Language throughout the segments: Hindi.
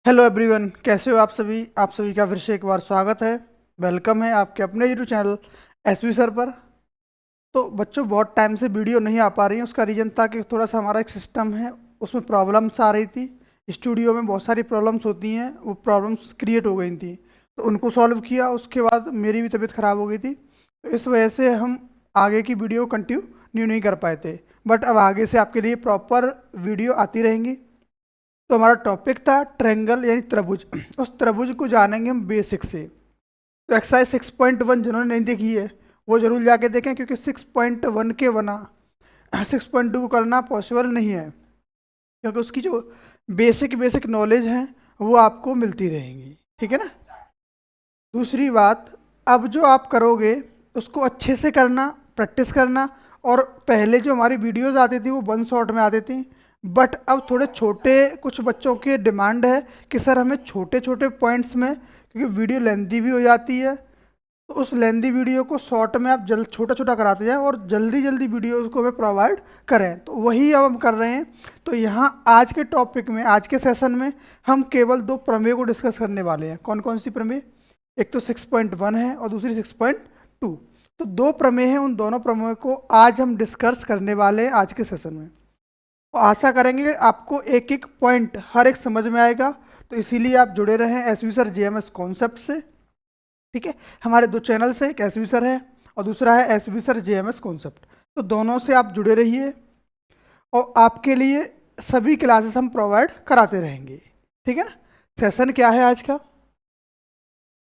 हेलो एवरीवन, कैसे हो आप सभी का फिर से एक बार स्वागत है। वेलकम है आपके अपने यूट्यूब चैनल एसवी सर पर। तो बच्चों, बहुत टाइम से वीडियो नहीं आ पा रही है। उसका रीज़न था कि थोड़ा सा हमारा एक सिस्टम है, उसमें प्रॉब्लम्स आ रही थी। स्टूडियो में बहुत सारी प्रॉब्लम्स होती हैं, वो प्रॉब्लम्स क्रिएट हो गई थी, तो उनको सॉल्व किया। उसके बाद मेरी भी तबीयत ख़राब हो गई थी, तो इस वजह से हम आगे की वीडियो कंटिन्यू नहीं कर पाए थे। बट अब आगे से आपके लिए प्रॉपर वीडियो आती रहेंगी। तो हमारा टॉपिक था ट्रायंगल यानी त्रिभुज। उस त्रिभुज को जानेंगे हम बेसिक से। तो एक्सरसाइज 6.1 जिन्होंने नहीं देखी है वो जरूर जाके देखें, क्योंकि 6.1 के बना 6.2 को करना पॉसिबल नहीं है, क्योंकि उसकी जो बेसिक बेसिक नॉलेज है वो आपको मिलती रहेंगी। ठीक है ना। दूसरी बात, अब जो आप करोगे उसको अच्छे से करना, प्रैक्टिस करना। और पहले जो हमारी वीडियोस आती थी वो 1 शॉट में आती थी, बट अब थोड़े छोटे कुछ बच्चों की डिमांड है कि सर हमें छोटे छोटे पॉइंट्स में, क्योंकि वीडियो लेंदी भी हो जाती है, तो उस लेंदी वीडियो को शॉर्ट में आप जल्द छोटा छोटा कराते जाएं और जल्दी जल्दी वीडियोस को हमें प्रोवाइड करें। तो वही अब हम कर रहे हैं। तो यहाँ आज के टॉपिक में, आज के सेशन में हम केवल दो प्रमेय को डिस्कस करने वाले हैं। कौन कौन सी प्रमेय? एक तो 6.1 है और दूसरी 6.2। तो दो प्रमेय हैं, उन दोनों प्रमेय को आज हम डिस्कस करने वाले हैं आज के सेशन में। तो आशा करेंगे कि आपको एक एक पॉइंट हर एक समझ में आएगा। तो इसीलिए आप जुड़े रहें एसवी सर जेएमएस कॉन्सेप्ट से। ठीक है। हमारे दो चैनल्स है, एक एसवी सर है और दूसरा है एसवी सर जेएमएस कॉन्सेप्ट। तो दोनों से आप जुड़े रहिए और आपके लिए सभी क्लासेस हम प्रोवाइड कराते रहेंगे। ठीक है ना। सेशन क्या है आज का?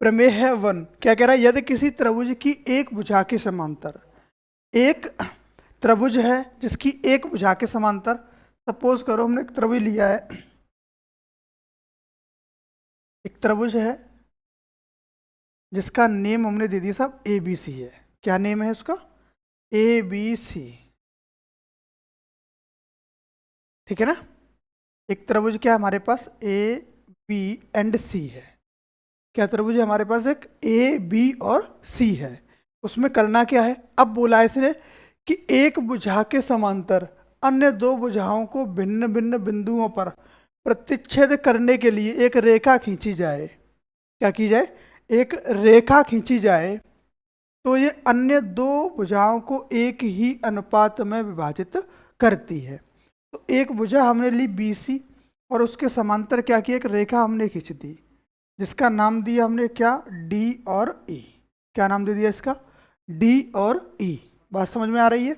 प्रमेय है 1। क्या कह रहा है? यदि किसी त्रिभुज की एक भुजा के समांतर, एक त्रिभुज है जिसकी एक भुजा के समांतर, सपोज करो हमने एक त्रिभुज लिया है, एक त्रिभुज है जिसका नेम हमने दे दिया सब ए बी सी है। क्या नेम है उसका? A B C. ठीक है ना। एक त्रिभुज क्या हमारे पास ए बी एंड सी है। क्या त्रिभुज है हमारे पास? एक ए बी और सी है। उसमें करना क्या है? अब बोला है इसने कि एक भुजा के समांतर अन्य दो भुजाओं को भिन्न भिन्न बिंदुओं पर प्रतिच्छेद करने के लिए एक रेखा खींची जाए। क्या की जाए? एक रेखा खींची जाए। तो ये अन्य दो भुजाओं को एक ही अनुपात में विभाजित करती है। तो एक भुजा हमने ली बी सी और उसके समांतर क्या किया? एक रेखा हमने खींच दी, जिसका नाम दिया हमने क्या? डी और ई। क्या नाम दे दिया इसका? डी और ई। बात समझ में आ रही है?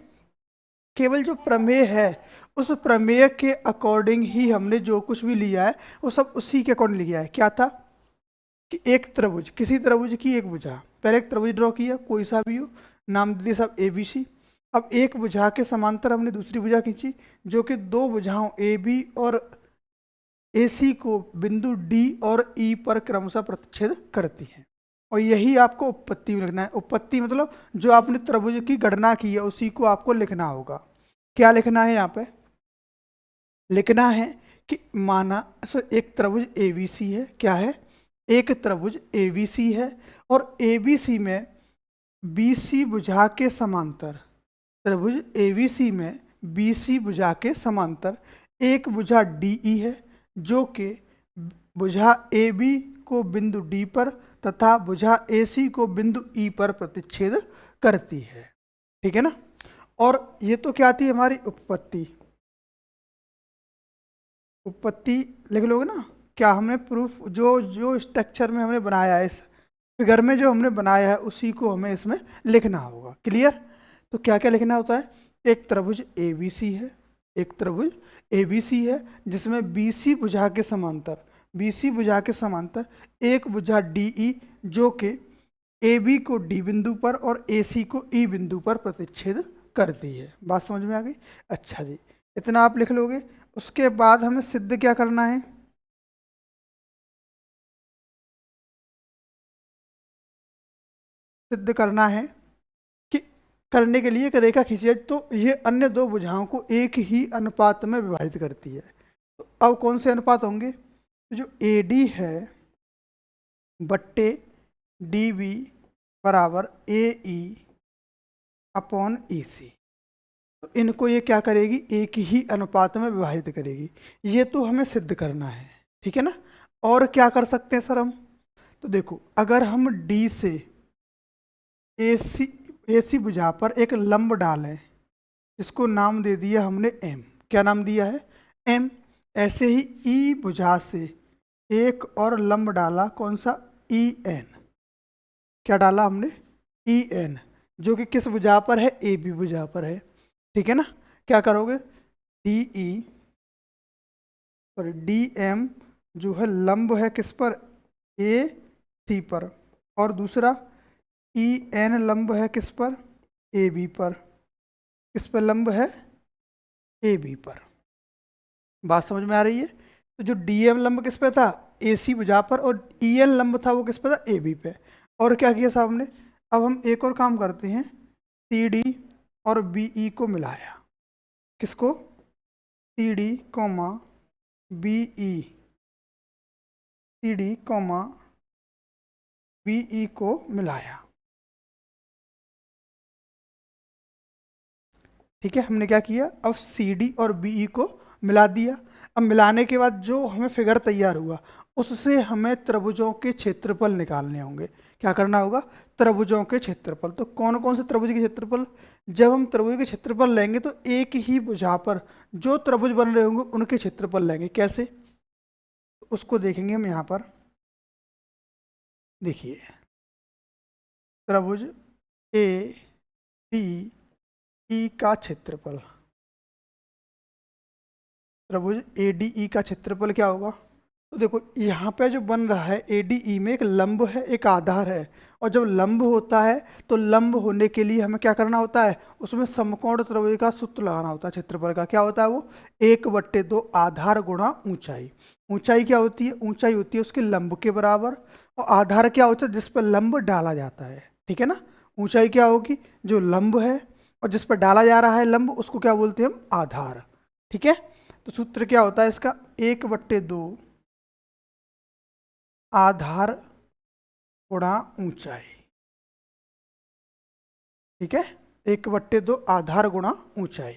केवल जो प्रमेय है उस प्रमेय के अकॉर्डिंग ही हमने जो कुछ भी लिया है वो सब उसी के अकॉर्डिंग लिया है। क्या था कि एक त्रिभुज, किसी त्रिभुज की एक भुजा, पहले एक त्रिभुज ड्रॉ किया कोई सा भी हो, नाम दे दिया सब ए बी सी। अब एक भुजा के समांतर हमने दूसरी भुजा खींची जो कि दो भुजाओं ए बी और ए सी को बिंदु डी और ई पर क्रमशः प्रतिच्छेद करती है। और यही आपको उत्पत्ति में लिखना है। उत्पत्ति मतलब जो आपने त्रिभुज की गणना की है उसी को आपको लिखना होगा। क्या लिखना है यहाँ पे? लिखना है कि माना एक त्रिभुज एबीसी है। क्या है? एक त्रिभुज एबीसी है और एबीसी में बीसी भुजा के समांतर, त्रिभुज एबीसी में बीसी भुजा के समांतर एक भुजा डीई है जो कि भुजा ए बी को बिंदु डी पर तथा भुजा ए सी को बिंदु ई पर प्रतिच्छेद करती है। ठीक है ना। और ये तो क्या थी हमारी उपपत्ति। उपपत्ति लिख लोगे ना। क्या हमने प्रूफ जो जो स्ट्रक्चर में हमने बनाया है, इस फिगर में जो हमने बनाया है उसी को हमें इसमें लिखना होगा। क्लियर? तो क्या क्या लिखना होता है? एक त्रिभुज ए बी सी है, एक त्रिभुज ए बी सी है जिसमें बी सी भुजा के समांतर, बी सी भुजा के समांतर एक भुजा डी ई जो कि ए बी को डी बिंदु पर और ए सी को ई बिंदु पर प्रतिच्छेद करती है। बात समझ में आ गई? अच्छा जी, इतना आप लिख लोगे। उसके बाद हमें सिद्ध क्या करना है? सिद्ध करना है कि करने के लिए एक रेखा खींची है तो ये अन्य दो भुजाओं को एक ही अनुपात में विभाजित करती है। तो अब कौन से अनुपात होंगे? तो जो ए डी है बट्टे डी बी बराबर ए ई अपॉन ई सी। तो इनको ये क्या करेगी? एक ही अनुपात में विभाजित करेगी। ये तो हमें सिद्ध करना है। ठीक है ना। और क्या कर सकते हैं सर हम? तो देखो, अगर हम डी से AC AC भुजा पर एक लंब डालें, इसको नाम दे दिया हमने M। क्या नाम दिया है? M। ऐसे ही E भुजा से एक और लंब डाला, कौन सा? EN। क्या डाला हमने? EN, जो कि किस भुजा पर है? AB भुजा पर है। ठीक है ना? क्या करोगे? DE और DM जो है लंब है किस पर? AC पर। और दूसरा EN लंब है किस पर? AB पर। किस पर लंब है? AB पर। बात समझ में आ रही है? तो जो DM लंब किस पे था? AC भुजा पर। और EN लंब था वो किस पे था? AB पे। और क्या किया साहब ने? अब हम एक और काम करते हैं, CD और BE को मिलाया। किसको? CD comma BE, CD comma BE को मिलाया। ठीक है, हमने क्या किया? अब CD और BE को मिला दिया। अब मिलाने के बाद जो हमें फिगर तैयार हुआ, उससे हमें त्रिभुजों के क्षेत्रफल निकालने होंगे। क्या करना होगा? त्रिभुजों के क्षेत्रफल। तो कौन कौन से त्रिभुज के क्षेत्रफल? जब हम त्रिभुज के क्षेत्रफल लेंगे तो एक ही भुजा पर जो त्रिभुज बन रहे होंगे उनके क्षेत्रफल लेंगे। कैसे? उसको देखेंगे हम यहाँ पर। देखिए, त्रिभुज ADE का क्षेत्रफल, त्रिभुज ADE का क्षेत्रफल क्या होगा? तो देखो, यहाँ पे जो बन रहा है ADE में एक लंब है, एक आधार है। और जब लंब होता है तो लंब होने के लिए हमें क्या करना होता है? उसमें समकोण त्रिभुज का सूत्र लगाना होता है क्षेत्रफल का। क्या होता है वो? 1/2 आधार गुणा ऊंचाई। ऊंचाई क्या होती है? ऊंचाई होती है उसके लंब के बराबर। और आधार क्या होता है? जिस पर लंब डाला जाता है। ठीक है ना? ऊंचाई क्या होगी? जो लंब है और जिस पर डाला जा रहा है लंब, उसको क्या बोलते हैं हम? आधार। ठीक है? तो सूत्र क्या होता है इसका? 1/2 आधार गुणा ऊंचाई। ठीक है? 1/2 आधार गुणा ऊंचाई।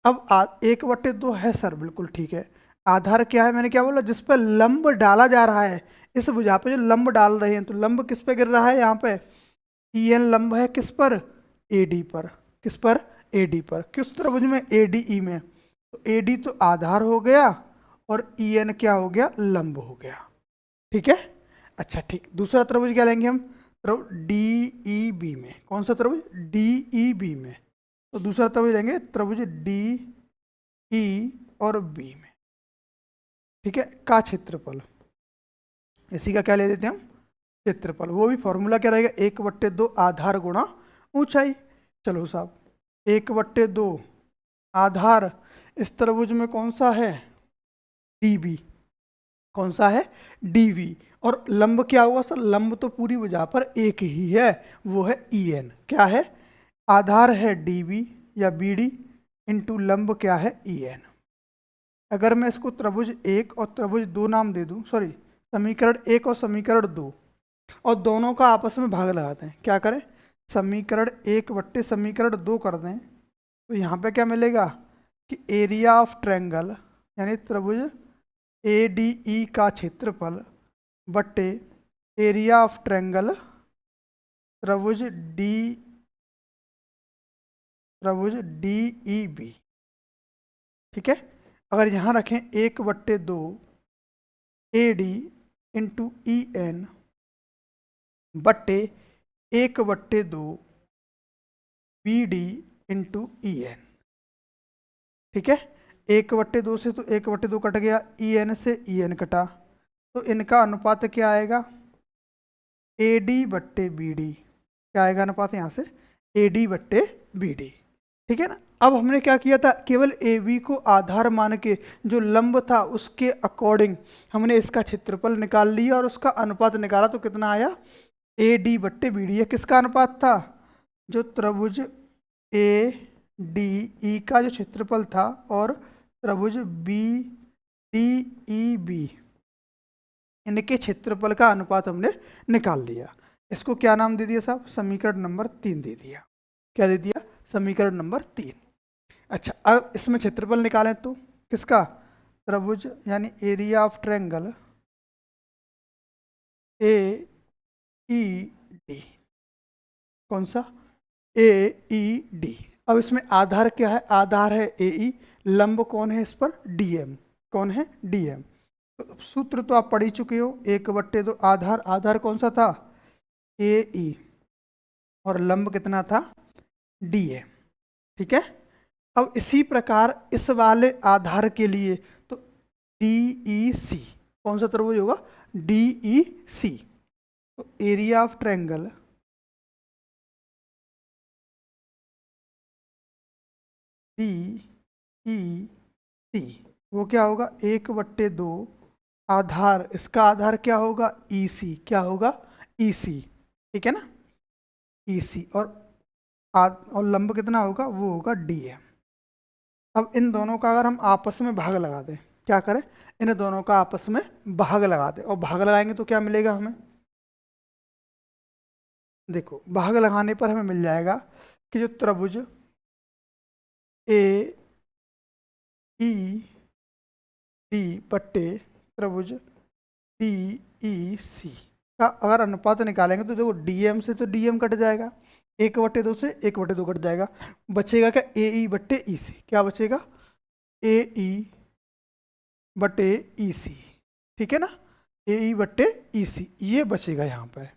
अब 1/2 है सर, बिल्कुल ठीक है। आधार क्या है? मैंने क्या बोला? जिस पर लंब डाला जा रहा है। इस भुजा पे जो लंब डाल रहे हैं, तो लंब किस पे गिर रहा है? यहाँ पे EN लंब है किस पर? AD पर। किस पर? AD पर। किस त्रिभुज में? ADE में। तो AD तो आधार हो गया और EN क्या हो गया? लंब हो गया। ठीक है? अच्छा ठीक, दूसरा त्रिभुज क्या लेंगे हम? DEB में। कौन सा त्रिभुज? DEB में। तो दूसरा त्रिभुज लेंगे, त्रिभुज DE और B में। ठीक है? का क्षेत्रफल, इसी का क्या ले लेते हैं हम? क्षेत्रफल। वो भी फॉर्मूला क्या रहेगा? 1/2 आधार गुणा ऊंचाई। चलो साहब, 1/2 आधार इस त्रिभुज में कौन सा है? DB। कौन सा है? DV। और लंब क्या हुआ सर? लंब तो पूरी भुजा पर एक ही है, वो है EN। क्या है? आधार है DB या BD इंटू लंब क्या है? EN। अगर मैं इसको त्रिभुज 1 और त्रिभुज 2 नाम दे दूं, सॉरी, समीकरण 1 और समीकरण 2, और दोनों का आपस में भाग लगाते हैं। क्या करें? समीकरण 1 बट्टे समीकरण 2 कर दें, तो यहाँ पे क्या मिलेगा? कि एरिया ऑफ ट्रायंगल यानी त्रिभुज ADE का क्षेत्रफल बट्टे एरिया ऑफ ट्रायंगल त्रिभुज DEB। ठीक है? अगर यहाँ रखें 1/2 AD इंटू EN बट्टे 1/2 BD इंटू EN। ठीक है? 1/2 से तो 1/2 कट गया, EN से EN कटा, तो इनका अनुपात क्या आएगा? AD/BD। क्या आएगा अनुपात यहाँ से? AD/BD। ठीक है ना? अब हमने क्या किया था? केवल AB को आधार मान के जो लंब था उसके अकॉर्डिंग हमने इसका क्षेत्रफल निकाल लिया और उसका अनुपात निकाला, तो कितना आया? AD/BD। ये किसका अनुपात था? जो त्रिभुज ADE का जो क्षेत्रफल था और त्रिभुज BDEB, इनके क्षेत्रफल का अनुपात हमने निकाल लिया। इसको क्या नाम दे दिया साहब? समीकरण नंबर 3 दे दिया। क्या दे दिया? समीकरण नंबर 3। अच्छा, अब इसमें क्षेत्रफल निकालें तो किसका? त्रिभुज यानी area of triangle A E D, कौन सा, ए ई डी। अब इसमें आधार क्या है, आधार है ए ई, लंब कौन है इस पर, डी एम, कौन है, डी एम। तो सूत्र तो आप पढ़ ही चुके हो, 1/2 आधार, आधार कौन सा था, ए ई, और लंब कितना था, डी एम, ठीक है। अब इसी प्रकार इस वाले आधार के लिए तो डी ई सी, कौन सा त्रिभुज होगा, डी ई सी। तो area of triangle D E C वो क्या होगा, 1/2 आधार, इसका आधार क्या होगा, ई सी, क्या होगा, ई सी, ठीक है ना, ई सी, और लंब कितना होगा, वो होगा डी एम। अब इन दोनों का अगर हम आपस में भाग लगा दें, क्या करें, इन दोनों का आपस में भाग लगा दें, और भाग लगाएंगे तो क्या मिलेगा हमें, देखो भाग लगाने पर हमें मिल जाएगा कि जो त्रिभुज ए ई डी बट्टे त्रिभुज डी ई सी का अगर अनुपात निकालेंगे तो देखो डीएम से तो डीएम कट जाएगा, 1/2 से 1/2 कट जाएगा, बचेगा क्या, ए ई बट्टे ई सी, क्या बचेगा, ए ई बट्टे ई सी, ठीक है ना, ए ई बट्टे ई सी, ये बचेगा यहाँ पर।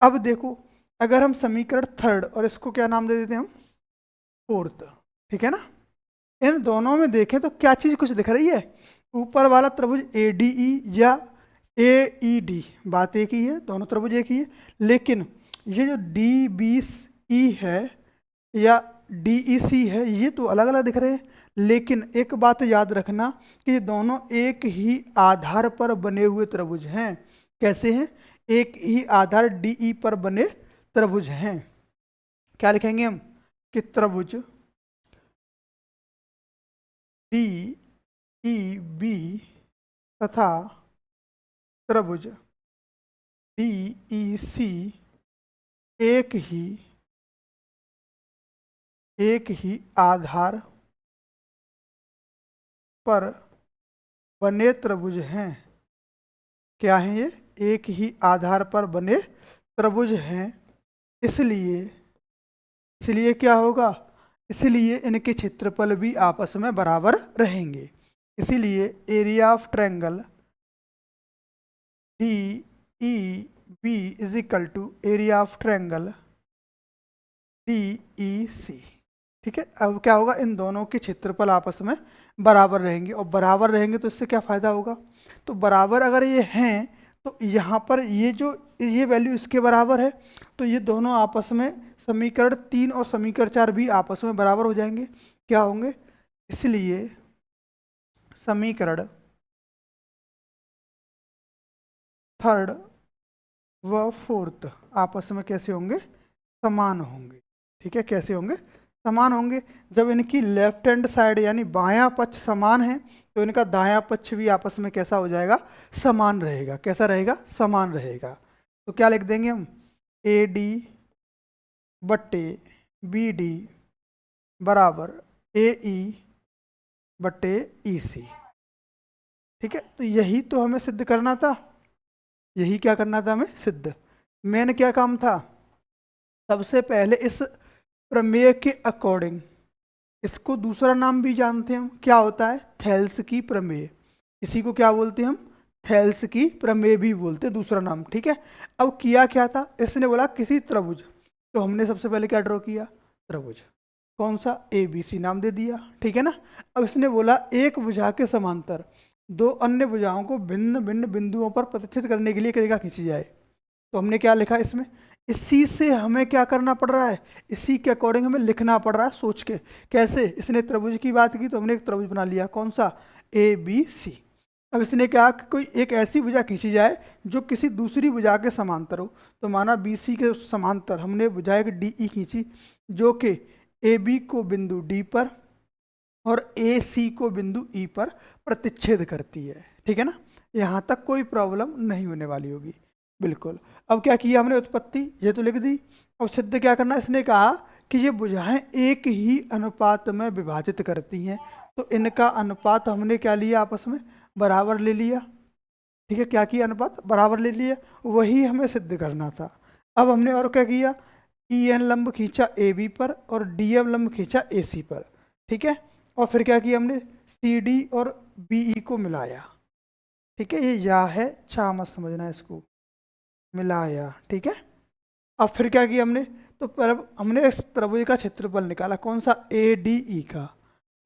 अब देखो अगर हम समीकरण थर्ड और इसको क्या नाम दे देते हैं हम, फोर्थ, ठीक है ना, इन दोनों में देखें तो क्या चीज कुछ दिख रही है, ऊपर वाला त्रिभुज ए डी ई या ए ई डी, बात एक ही है, दोनों त्रिभुज एक ही है, लेकिन ये जो डी बी ई है या डी ई सी है, ये तो अलग अलग दिख रहे हैं। लेकिन एक बात याद रखना कि ये दोनों एक ही आधार पर बने हुए त्रिभुज हैं। कैसे हैं, एक ही आधार डी ई पर बने त्रिभुज हैं। क्या लिखेंगे हम कि त्रिभुज डी ई बी तथा त्रिभुज डी ई सी एक ही आधार पर बने त्रिभुज हैं। क्या है ये, एक ही आधार पर बने त्रिभुज हैं, इसलिए क्या होगा, इसलिए इनके क्षेत्रफल भी आपस में बराबर रहेंगे। इसीलिए area of triangle D E B is equal to area of triangle D E C, ठीक है। अब क्या होगा, इन दोनों के क्षेत्रफल आपस में बराबर रहेंगे, और बराबर रहेंगे तो इससे क्या फायदा होगा, तो बराबर अगर ये हैं तो यहाँ पर ये वैल्यू इसके बराबर है, तो ये दोनों आपस में समीकरण 3 और समीकरण 4 भी आपस में बराबर हो जाएंगे, क्या होंगे, इसलिए समीकरण थर्ड व फोर्थ आपस में कैसे होंगे, समान होंगे, ठीक है, कैसे होंगे, समान होंगे। जब इनकी लेफ्ट हैंड साइड यानी बायां पक्ष समान है तो इनका दायां पक्ष भी आपस में कैसा हो जाएगा, समान रहेगा, कैसा रहेगा, समान रहेगा। तो क्या लिख देंगे हम, ए डी बट्टे बी डी बराबर ए ई बट्टे ई सी, ठीक है। तो यही तो हमें सिद्ध करना था, यही क्या करना था हमें, सिद्ध। मेन क्या काम था, सबसे पहले इस प्रमेय के अकॉर्डिंग, इसको दूसरा नाम भी जानते हैं हम, क्या होता है, थेल्स की प्रमेय, इसी को क्या बोलते हैं हम, थेल्स की प्रमेय भी बोलते हैं, दूसरा नाम, ठीक है। अब किया क्या था, इसने बोला किसी त्रिभुज, तो हमने सबसे पहले क्या ड्रॉ किया, त्रिभुज, कौन सा, ए बी सी नाम दे दिया, ठीक है ना। अब इसने बोला एक भुजा के समांतर दो अन्य भुजाओं को भिन्न भिन्न बिंदुओं पर प्रतिष्ठित करने के लिए एक रेखा खींची जाए, तो हमने क्या लिखा इसमें, इसी से हमें क्या करना पड़ रहा है, इसी के अकॉर्डिंग हमें लिखना पड़ रहा है सोच के। कैसे, इसने त्रिभुज की बात की तो हमने एक त्रिभुज बना लिया, कौन सा, ए बी सी। अब इसने कहा कि कोई एक ऐसी भुजा खींची जाए जो किसी दूसरी भुजा के समांतर हो, तो माना बी सी के समांतर हमने भुजा एक डी ई खींची जो कि ए बी को बिंदु डी पर और ए सी को बिंदु ई पर प्रतिच्छेद करती है, ठीक है ना। यहाँ तक कोई प्रॉब्लम नहीं होने वाली होगी, बिल्कुल। अब क्या किया हमने, उत्पत्ति ये तो लिख दी। अब सिद्ध क्या करना, इसने कहा कि ये भुजाएं एक ही अनुपात में विभाजित करती हैं, तो इनका अनुपात हमने क्या लिया, आपस में बराबर ले लिया, ठीक है, क्या किया, अनुपात बराबर ले लिया, वही हमें सिद्ध करना था। अब हमने और क्या किया, ई एन लंब खींचा ए बी पर और डी एम लंब खींचा ए सी पर। ठीक है, और फिर क्या किया हमने, सी डी और बी ई को मिलाया। ठीक है, ये या है, छा मत समझना इसको, मिलाया। ठीक है, अब फिर क्या किया हमने, तो पर हमने इस त्रिभुज का क्षेत्रफल निकाला, कौन सा, ए डी ई का।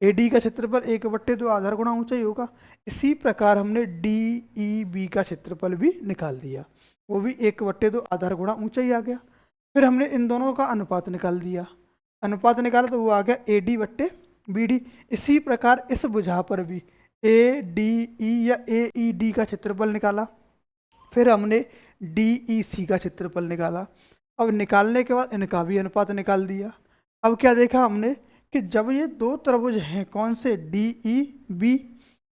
ए डी का क्षेत्रफल 1/2 आधार गुणा ऊंचाई होगा। इसी प्रकार हमने डी ई बी का क्षेत्रफल भी निकाल दिया, वो भी 1/2 आधार गुणा ऊंचाई आ गया। फिर हमने इन दोनों का अनुपात निकाल दिया, अनुपात निकाला तो वो आ गया ए डी बट्टे बी डी। इसी प्रकार इस भुजा पर भी ए डी ई या ए ई डी का क्षेत्रफल निकाला, फिर हमने डी ई सी का क्षेत्रफल निकाला। अब निकालने के बाद इनका भी अनुपात निकाल दिया। अब क्या देखा हमने कि जब ये दो त्रिभुज हैं, कौन से, डी ई बी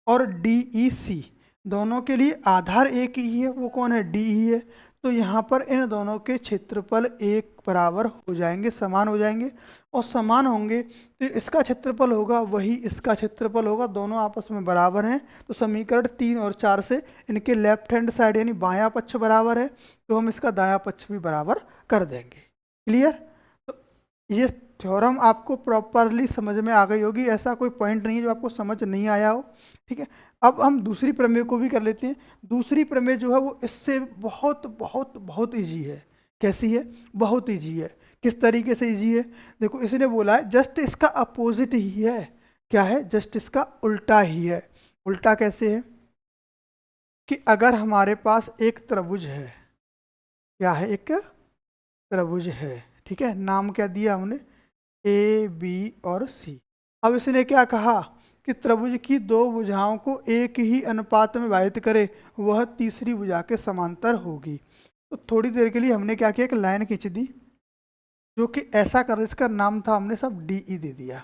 और डी ई सी, दोनों के लिए आधार एक ही है, वो कौन है, डी ई है। तो यहाँ पर इन दोनों के क्षेत्रफल एक बराबर हो जाएंगे, समान हो जाएंगे, और समान होंगे तो इसका क्षेत्रफल होगा वही इसका क्षेत्रफल होगा, दोनों आपस में बराबर हैं। तो समीकरण 3 और 4 से इनके लेफ्ट हैंड साइड यानी बायां पक्ष बराबर है, तो हम इसका दायां पक्ष भी बराबर कर देंगे। क्लियर, तो ये थ्योरम आपको प्रॉपरली समझ में आ गई होगी, ऐसा कोई पॉइंट नहीं है जो आपको समझ नहीं आया हो। ठीक है, अब हम दूसरी प्रमेय को भी कर लेते हैं। दूसरी प्रमेय जो है वो इससे बहुत बहुत बहुत ईजी है। कैसी है, बहुत ईजी है। किस तरीके से ईजी है, देखो इसने बोला है जस्ट इसका अपोजिट ही है। क्या है, जस्ट इसका उल्टा ही है। उल्टा कैसे है, कि अगर हमारे पास एक त्रिभुज है, क्या है, एक त्रिभुज है, ठीक है, नाम क्या दिया हमने, ए बी और सी। अब इसने क्या कहा कि त्रिभुज की दो भुजाओं को एक ही अनुपात में विभाजित करे, वह तीसरी भुजा के समांतर होगी। तो थोड़ी देर के लिए हमने क्या किया, एक लाइन खींच दी जो कि ऐसा कर, इसका नाम था हमने सब डी ई दे दिया।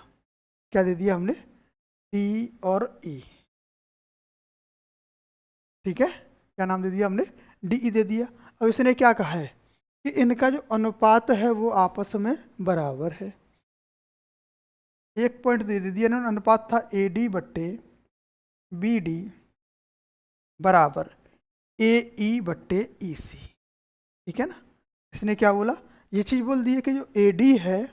क्या दे दिया हमने, डी और ई। ठीक है, क्या नाम दे दिया हमने, डी ई दे दिया। अब इसने क्या कहा है कि इनका जो अनुपात है वो आपस में बराबर है। एक पॉइंट दे दिया इन्होंने, अनुपात था ए डी बट्टे बी डी बराबर ए ई बट्टे ई सी। ठीक है ना, इसने क्या बोला, ये चीज़ बोल दी है कि जो ए डी है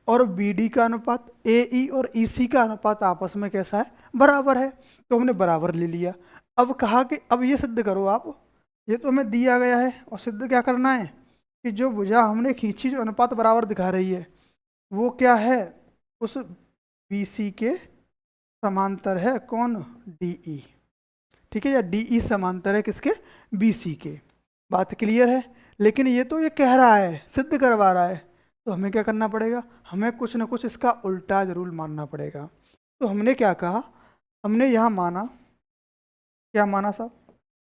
और बी डी का अनुपात, ए ई और ई सी का अनुपात आपस में कैसा है, बराबर है। तो हमने बराबर ले लिया। अब कहा कि अब ये सिद्ध करो आप, ये तो हमें दिया गया है, और सिद्ध क्या करना है कि जो भुजा हमने खींची जो अनुपात बराबर दिखा रही है वो क्या है, उस बी सी के समांतर है, कौन, डी ई। ठीक है, या डी ई समांतर है किसके, बी सी के। बात क्लियर है, लेकिन ये तो ये कह रहा है, सिद्ध करवा रहा है, तो हमें क्या करना पड़ेगा, हमें कुछ ना कुछ इसका उल्टा जरूर मानना पड़ेगा। तो हमने क्या कहा, हमने यहाँ माना, क्या माना साहब,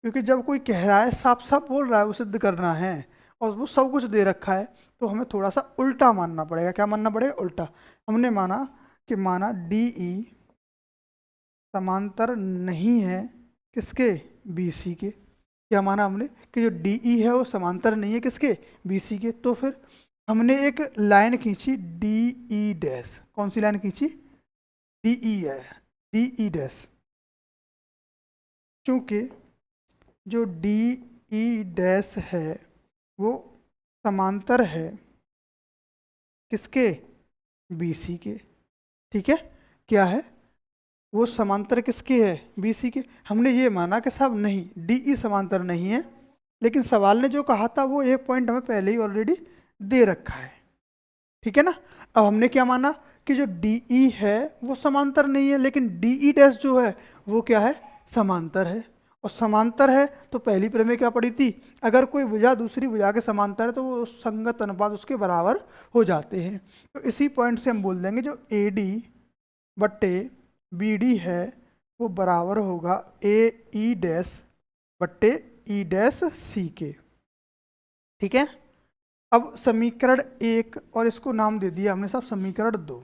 क्योंकि जब कोई कह रहा है, साफ साफ बोल रहा है वो सिद्ध करना है और वो सब कुछ दे रखा है, तो हमें थोड़ा सा उल्टा मानना पड़ेगा। क्या मानना पड़ेगा, उल्टा। हमने माना कि माना डी ई समांतर नहीं है किसके, बी सी के। क्या माना हमने कि जो डी ई है वो समांतर नहीं है किसके, बी सी के। तो फिर हमने एक लाइन खींची डी ई डैश, कौन सी लाइन खींची, डी ई है, डी ई डैश। चूंकि जो डी ई डैश है वो समांतर है किसके, बी सी के। ठीक है, क्या है, वो समांतर किसके है, बी सी के। हमने ये माना कि साहब नहीं, डी ई समांतर नहीं है, लेकिन सवाल ने जो कहा था वो ये पॉइंट हमें पहले ही ऑलरेडी दे रखा है। ठीक है ना, अब हमने क्या माना कि जो डी ई है वो समांतर नहीं है, लेकिन डी ई डैश जो है वो क्या है, समांतर है। और समांतर है तो पहली प्रमेय क्या पड़ी थी, अगर कोई भुजा दूसरी भुजा के समांतर है तो वो संगत अनुपात उसके बराबर हो जाते हैं। तो इसी पॉइंट से हम बोल देंगे जो ए डी बट्टे बी डी है वो बराबर होगा ए ई डैश बट्टे ई डैश सी के। ठीक है, अब समीकरण 1 और इसको नाम दे दिया हमने साहब समीकरण 2।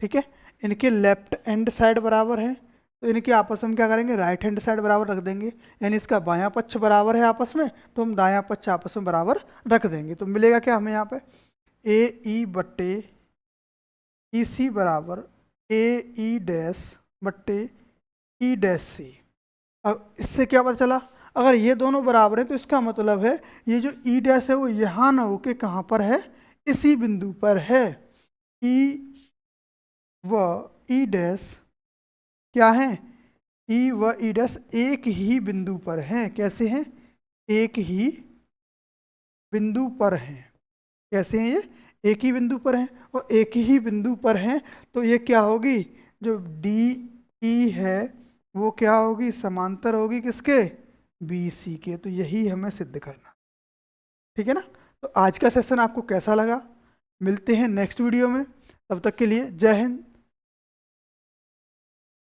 ठीक है, इनके लेफ्ट हैंड साइड बराबर है, तो इनके आपस में क्या करेंगे, राइट हैंड साइड बराबर रख देंगे, यानी इसका बायां पक्ष बराबर है आपस में, तो हम दायां पक्ष आपस में बराबर रख देंगे। तो मिलेगा क्या हमें यहाँ पे, ए ई बट्टे ई सी बराबर ए ई डैश बट्टे ई डैश सी। अब इससे क्या पता चला, अगर ये दोनों बराबर है तो इसका मतलब है ये जो ई डैश है वो यहाँ ना होके कहाँ पर है, इसी बिंदु पर है। ई व ई डैश क्या है, ई व ई डैश एक ही बिंदु पर हैं। कैसे हैं, एक ही बिंदु पर हैं। कैसे हैं ये, एक ही बिंदु पर हैं, और एक ही बिंदु पर हैं तो ये क्या होगी, जो डी ई है वो क्या होगी, समांतर होगी किसके, बी सी के। तो यही हमें सिद्ध करना, ठीक है ना। तो आज का सेशन आपको कैसा लगा, मिलते हैं नेक्स्ट वीडियो में, तब तक के लिए जय हिंद,